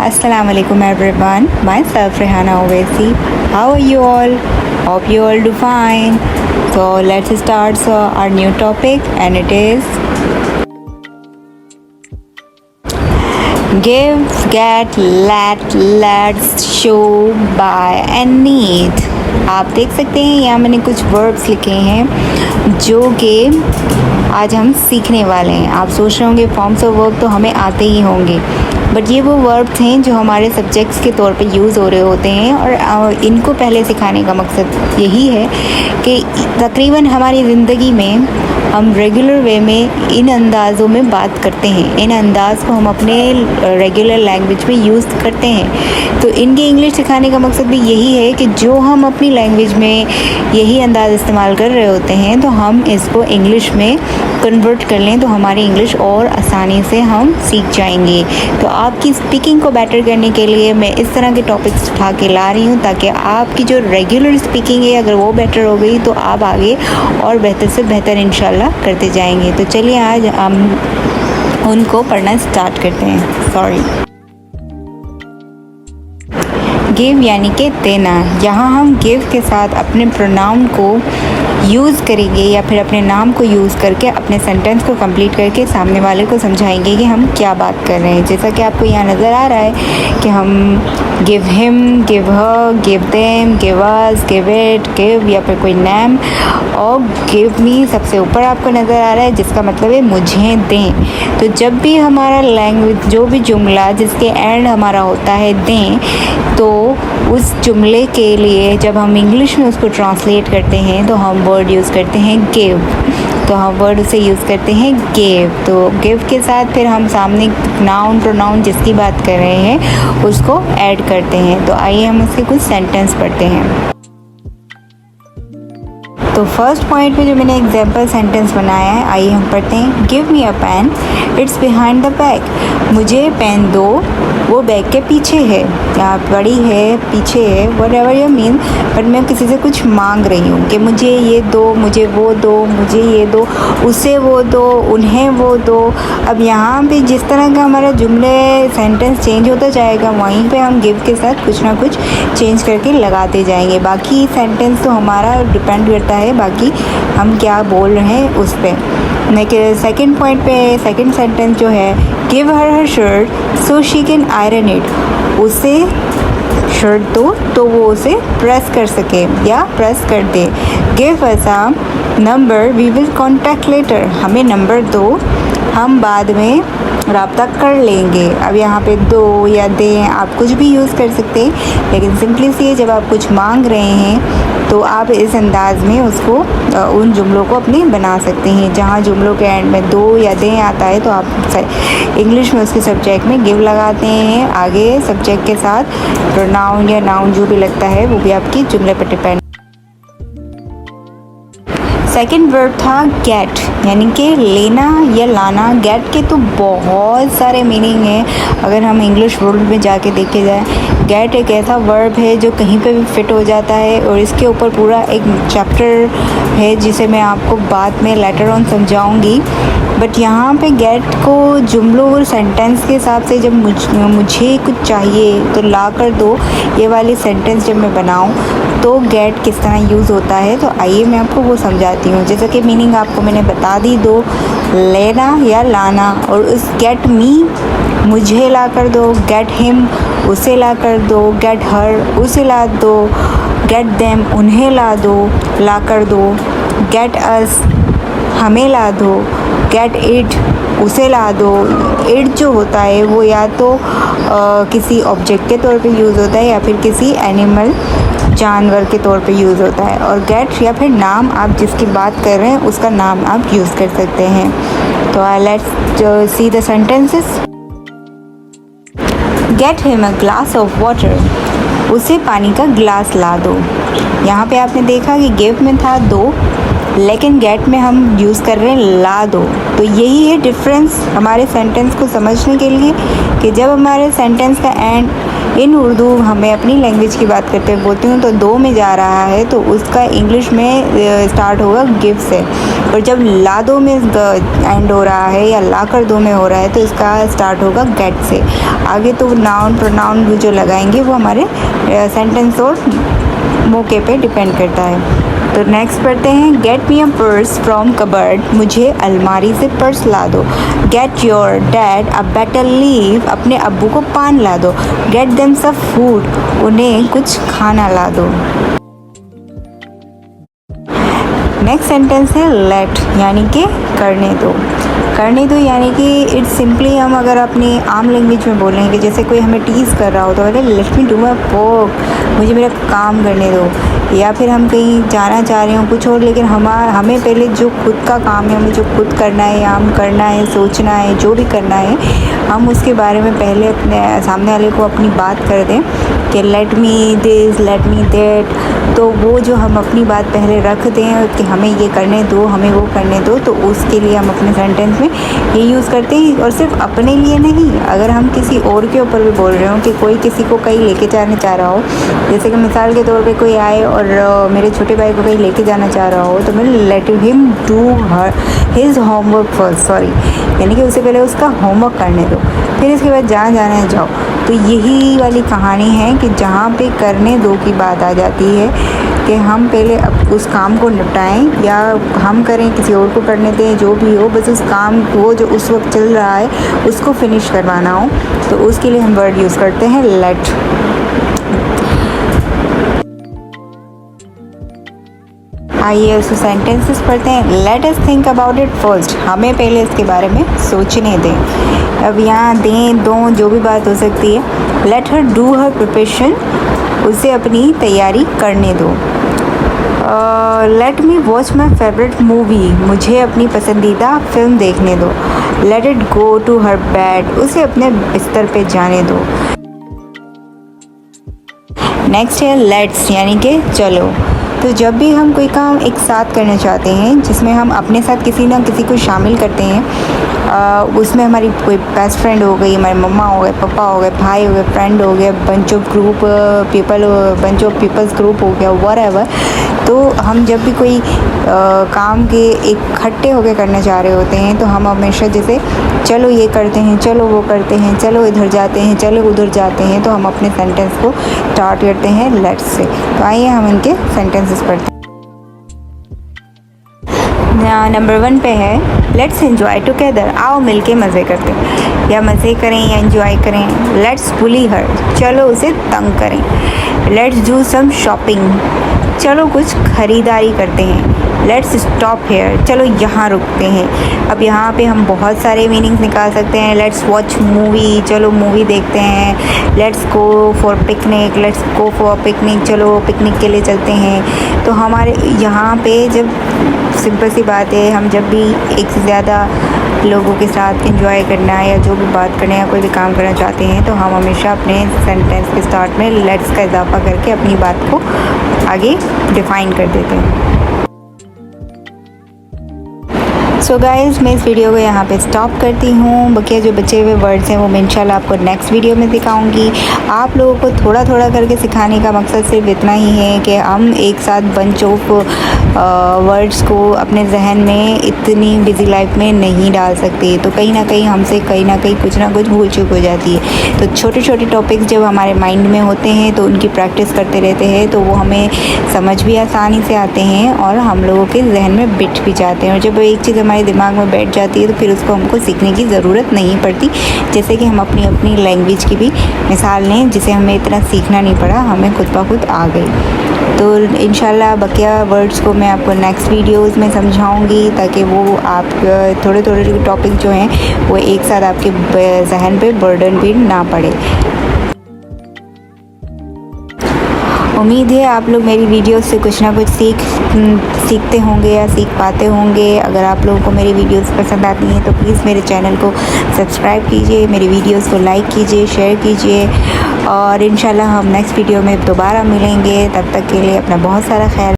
Assalamu alaikum everyone. Myself Rehana Owaisi. How are you all? Hope you all do fine. So let's start our new topic, and it is give, get, let, let's, show, buy and need. आप देख सकते हैं यहाँ मैंने कुछ verbs लिखे हैं जो कि आज हम सीखने वाले हैं। आप सोच रहे होंगे फॉर्म्स ऑफ वर्ब तो हमें आते ही होंगे, बट ये वो वर्ब्स हैं जो हमारे सब्जेक्ट्स के तौर पे यूज़ हो रहे होते हैं और इनको पहले सिखाने का मकसद यही है कि तकरीबन हमारी ज़िंदगी में हम रेगुलर वे में इन अंदाज़ों में बात करते हैं। इन अंदाज़ को हम अपने रेगुलर लैंग्वेज में यूज़ करते हैं। तो इनके इंग्लिश सिखाने का मकसद भी यही है कि जो हम अपनी लैंग्वेज में यही अंदाज़ इस्तेमाल कर रहे होते हैं तो हम इसको इंग्लिश में कन्वर्ट कर लें तो हमारी इंग्लिश और आसानी से हम सीख जाएंगे। तो आपकी स्पीकिंग को बेटर करने के लिए मैं इस तरह के टॉपिक्स उठा के ला रही हूँ ताकि आपकी जो रेगुलर स्पीकिंग है अगर वो बेटर हो गई तो आप आगे और बेहतर से बेहतर इंशाल्लाह करते जाएंगे। तो चलिए आज हम उनको पढ़ना स्टार्ट करते हैं। सॉरी, गिव यानी कि देना। यहाँ हम गिव के साथ अपने प्रोनाउन को यूज़ करेंगे या फिर अपने नाम को यूज़ करके अपने सेंटेंस को कंप्लीट करके सामने वाले को समझाएंगे कि हम क्या बात कर रहे हैं। जैसा कि आपको यहाँ नज़र आ रहा है कि हम give him, give her, give them, give us, give it, give या फिर कोई नेम, और गिव मी सबसे ऊपर आपको नज़र आ रहा है जिसका मतलब है मुझे दें। तो जब भी हमारा लैंग्वेज जो भी जुमला जिसके एंड हमारा होता है दें, तो उस जुमले के लिए जब हम इंग्लिश में उसको ट्रांसलेट करते हैं तो हम वर्ड यूज़ करते हैं गिव। तो हम वर्ड उसे यूज़ करते हैं गिव। तो गिव के साथ फिर हम सामने नाउन प्रोनाउन जिसकी बात कर रहे हैं उसको ऐड करते हैं। तो आइए हम उसके कुछ सेंटेंस पढ़ते हैं। तो फर्स्ट पॉइंट पे जो मैंने एग्जाम्पल सेंटेंस बनाया है, आइए हम पढ़ते हैं। Give me a pen, it's behind the bag. मुझे पेन दो, वो बैग के पीछे है, या बड़ी है, पीछे है, what ever you mean, but मैं किसी से कुछ मांग रही हूँ कि मुझे ये दो, मुझे वो दो, मुझे ये दो, उसे वो दो, उन्हें वो दो। अब यहाँ पे जिस तरह का हमारा जुमले सेंटेंस चेंज होता जाएगा वहीं पे हम गिव के साथ कुछ ना कुछ चेंज करके लगाते जाएंगे। बाकी सेंटेंस तो हमारा डिपेंड करता है बाकी हम क्या बोल रहे हैं उस पर। सेकंड पॉइंट पे सेकंड सेंटेंस जो है, give her her shirt so she can iron it. उसे शर्ट दो तो वो उसे प्रेस कर सके या प्रेस कर दे। Give us a number, we will contact later. हमें नंबर दो, हम बाद में रब्ता कर लेंगे। अब यहाँ पे दो या दें आप कुछ भी यूज़ कर सकते हैं, लेकिन सिंपली सी जब आप कुछ मांग रहे हैं तो आप इस अंदाज में उसको उन जुमलों को अपने बना सकते हैं। जहाँ जुमलों के एंड में दो या दें आता है तो आप इंग्लिश में उसके सब्जेक्ट में गिव लगाते हैं। आगे सब्जेक्ट के साथ प्रोनाउन या नाउन जो भी लगता है वो भी आपकी जुमले पर डिपेंड। सेकंड वर्ब था गेट, यानी कि लेना या लाना। गेट के तो बहुत सारे मीनिंग हैं अगर हम इंग्लिश वर्ल्ड में जाके देखे जाए। गेट एक ऐसा वर्ब है जो कहीं पे भी फिट हो जाता है और इसके ऊपर पूरा एक चैप्टर है जिसे मैं आपको बाद में लेटर ऑन समझाऊंगी। बट यहाँ पे गेट को जुमलों और सेंटेंस के हिसाब से जब मुझे कुछ चाहिए तो ला कर दो, ये वाली सेंटेंस जब मैं बनाऊँ तो गेट किस तरह यूज़ होता है, तो आइए मैं आपको वो समझाती हूँ। जैसे कि मीनिंग आपको मैंने बता दी, दो लेना या लाना, और उस गेट मी मुझे ला कर दो, गेट हिम उसे ला कर दो, गेट हर उसे ला दो, गेट देम उन्हें ला दो, ला कर दो, गेट अस हमें ला दो, गेट इट उसे ला दो। इट जो होता है वो या तो किसी ऑब्जेक्ट के तौर पे यूज़ होता है या फिर किसी एनिमल जानवर के तौर पे यूज़ होता है, और गेट या फिर नाम आप जिसकी बात कर रहे हैं उसका नाम आप यूज़ कर सकते हैं। तो let's see the sentences. Get him a glass of water, उसे पानी का गिलास ला दो। यहाँ पे आपने देखा कि गिव में था दो, लेकिन गेट में हम यूज़ कर रहे हैं ला दो। तो यही है डिफरेंस हमारे सेंटेंस को समझने के लिए कि जब हमारे सेंटेंस का एंड इन उर्दू हमें अपनी लैंग्वेज की बात करते हुए बोलती हूँ तो दो में जा रहा है तो उसका इंग्लिश में स्टार्ट होगा गिव से, और जब ला दो में एंड हो रहा है या ला कर दो में हो रहा है तो इसका स्टार्ट होगा गेट से। आगे तो नाउन प्रोनाउन जो लगाएंगे वो हमारे सेंटेंस और मौके पे डिपेंड करता है। तो नेक्स्ट पढ़ते हैं, get me a purse from cupboard, मुझे अलमारी से पर्स ला दो। Get your dad a better leave, अपने अब्बू को पान ला दो। गेट देम सम फूड, उन्हें कुछ खाना ला दो। नेक्स्ट सेंटेंस है लेट, यानी कि करने दो। करने दो यानी कि इट्स सिंपली हम अगर अपनी आम लैंग्वेज में बोलेंगे, जैसे कोई हमें टीज़ कर रहा हो तो बोले let me do my work, मुझे मेरा काम करने दो। या फिर हम कहीं जाना चाह रहे हो कुछ और, लेकिन हमें पहले जो खुद का काम है, हमें जो खुद करना है या हम करना है, सोचना है, जो भी करना है, हम उसके बारे में पहले अपने सामने वाले को अपनी बात कर दें कि let me this, let me that. तो वो जो हम अपनी बात पहले रख दें कि हमें ये करने दो, हमें वो करने दो, तो उसके लिए हम अपने सेंटेंस में ये यूज़ करते हैं। और सिर्फ अपने लिए नहीं, अगर हम किसी और के ऊपर भी बोल रहे हो कि कोई किसी को कहीं लेके जाना चाह रहा हो, जैसे कि मिसाल के तौर पे कोई आए और मेरे छोटे भाई को कहीं लेके जाना चाह रहा हो तो मैं let him do his homework first, sorry, यानी कि उससे पहले उसका होमवर्क करने दो, फिर इसके बाद जहाँ जाना है जाओ। तो यही वाली कहानी है कि जहाँ पे करने दो की बात आ जाती है कि हम पहले अब उस काम को निपटाएं या हम करें, किसी और को करने दें, जो भी हो, बस उस काम वो जो उस वक्त चल रहा है उसको फिनिश करवाना हो, तो उसके लिए हम वर्ड यूज़ करते हैं लेट। आइए उस सेंटेंसेस पढ़ते हैं। Let us think about it first, हमें पहले इसके बारे में सोचने दें। अब यहाँ दें दो जो भी बात हो सकती है। Let her do her preparation, उसे अपनी तैयारी करने दो। Let me watch my favourite movie, मुझे अपनी पसंदीदा फिल्म देखने दो। Let it go to her bed, उसे अपने बिस्तर पे जाने दो। नेक्स्ट है लेट्स, यानी कि चलो। तो जब भी हम कोई काम एक साथ करना चाहते हैं जिसमें हम अपने साथ किसी ना किसी को शामिल करते हैं, उसमें हमारी कोई बेस्ट फ्रेंड हो गई, हमारे मम्मा हो गए, पापा हो गए, भाई हो गए, फ्रेंड हो गए, बंच ऑफ पीपल्स ग्रुप हो गया, व्हाटएवर। तो हम जब भी कोई काम के इकट्ठे होकर करना चाह रहे होते हैं तो हम हमेशा जैसे चलो ये करते हैं, चलो वो करते हैं, चलो इधर जाते हैं, चलो उधर जाते हैं, तो हम अपने सेंटेंस को स्टार्ट करते हैं लेट्स से। तो आइए हम इनके सेंटेंसेस पढ़ते हैं। नंबर 1 पे है लेट्स एंजॉय टुगेदर, आओ मिलके मज़े करते हैं या मज़े करें या एंजॉय करें। लेट्स बुली हर, चलो उसे तंग करें। लेट्स डू सम शॉपिंग, चलो कुछ ख़रीदारी करते हैं। लेट्स स्टॉप हेयर, चलो यहाँ रुकते हैं। अब यहाँ पे हम बहुत सारे मीनिंग्स निकाल सकते हैं। लेट्स वॉच मूवी, चलो मूवी देखते हैं। Let's go for picnic, let's go for picnic, चलो पिकनिक के लिए चलते हैं। तो हमारे यहाँ पे जब सिंपल सी बात है, हम जब भी एक से ज़्यादा लोगों के साथ एंजॉय करना है या जो भी बात करना है या कोई भी काम करना चाहते हैं तो हम हमेशा अपने सेंटेंस के स्टार्ट में लेट्स का इजाफा करके अपनी बात को आगे डिफ़ाइन कर देते हैं। सो गाइज़, मैं इस वीडियो को यहाँ पे स्टॉप करती हूँ। बाकी जो बचे हुए वर्ड्स हैं वो मैं इंशाल्लाह आपको नेक्स्ट वीडियो में दिखाऊंगी। आप लोगों को थोड़ा थोड़ा करके सिखाने का मकसद सिर्फ इतना ही है कि हम एक साथ बंच ऑफ वर्ड्स को अपने जहन में इतनी बिजी लाइफ में नहीं डाल सकते, तो कहीं ना कहीं हमसे कहीं ना कहीं कुछ ना कुछ भूल चूक हो जाती है। तो छोटे छोटे टॉपिक्स जब हमारे माइंड में होते हैं तो उनकी प्रैक्टिस करते रहते हैं तो वो हमें समझ भी आसानी से आते हैं और हम लोगों के जहन में बिठ भी जाते हैं। और जब एक चीज़ हमारे दिमाग में बैठ जाती है तो फिर उसको हमको सीखने की ज़रूरत नहीं पड़ती। जैसे कि हम अपनी लैंग्वेज की भी मिसाल लें जिसे हमें इतना सीखना नहीं पड़ा, हमें खुद ब खुद आ गई। तो इंशाल्लाह बकिया वर्ड्स को मैं आपको नेक्स्ट वीडियोस में समझाऊंगी ताकि वो आप थोड़े थोड़े टॉपिक जो हैं वो एक साथ आपके जहन पे बर्डन भी ना पड़े। उम्मीद है आप लोग मेरी वीडियोस से कुछ ना कुछ सीखते होंगे या सीख पाते होंगे। अगर आप लोगों को मेरी वीडियोस पसंद आती हैं तो प्लीज़ मेरे चैनल को सब्सक्राइब कीजिए, मेरी वीडियोस को लाइक कीजिए, शेयर कीजिए और इंशाल्लाह हम नेक्स्ट वीडियो में दोबारा मिलेंगे। तब तक के लिए अपना बहुत सारा ख्याल